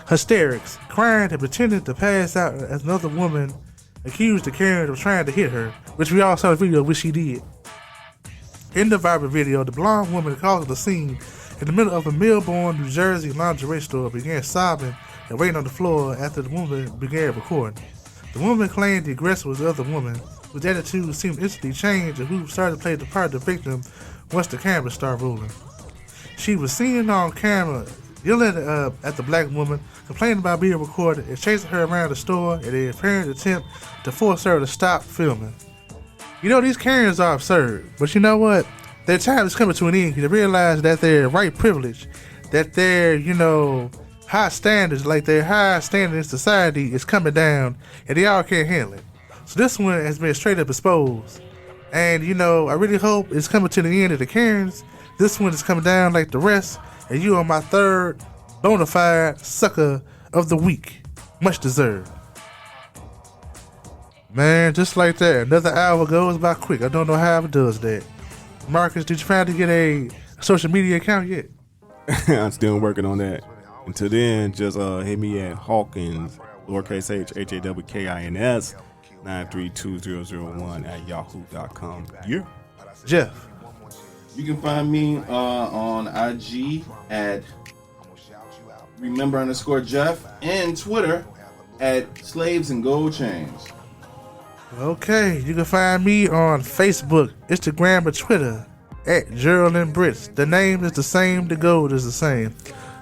hysterics, crying and pretending to pass out as another woman accused the Karen of trying to hit her, which we all saw the video, which she did. In the viral video, the blonde woman causing the scene in the middle of a Melbourne, New Jersey lingerie store began sobbing and waiting on the floor after the woman began recording. The woman claimed the aggressor was the other woman, whose attitude seemed instantly changed and who started to play the part of the victim once the camera started rolling. She was seen on camera yelling at the black woman, complaining about being recorded, and chasing her around the store in an apparent attempt to force her to stop filming. You know, these Karens are absurd, but you know what? Their time is coming to an end. They realize that their white privilege, that their, high standards, like their high standard in society is coming down, and they all can't handle it. So this one has been straight up exposed. And, I really hope it's coming to the end of the Karens. This one is coming down like the rest, and you are my third bona fide sucker of the week. Much deserved. Man, just like that, another hour goes by quick. I don't know how it does that. Marcus, did you finally get a social media account yet? I'm still working on that. Until then, just hit me at Hawkins, lowercase h, Hawkins, 93201 at yahoo.com. Yeah. Jeff. You can find me on IG at remember_Jeff and Twitter at Slaves and Gold Chains. Okay, you can find me on Facebook, Instagram, or Twitter at Gerald M. Britts. The name is the same, the gold is the same.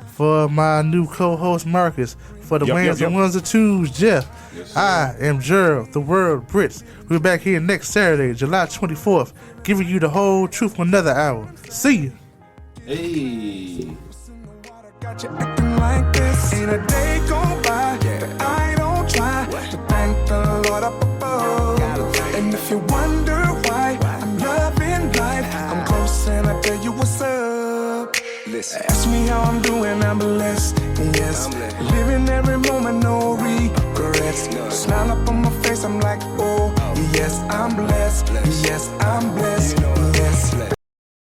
For my new co-host Marcus, for the wins and ones and twos, Jeff, yes, I am Gerald, the world Britts. We're back here next Saturday, July 24th, giving you the whole truth for another hour. See you. Hey. Got you acting like this. Ain't a day go by that I don't try to thank the Lord up above. And if you wonder why I'm loving life, I'm close and I tell you what's up. Listen. Ask me how I'm doing, I'm blessed. Yes, living every moment, no regrets. Smile up on my face, I'm like, oh, yes, I'm blessed. Yes, I'm blessed.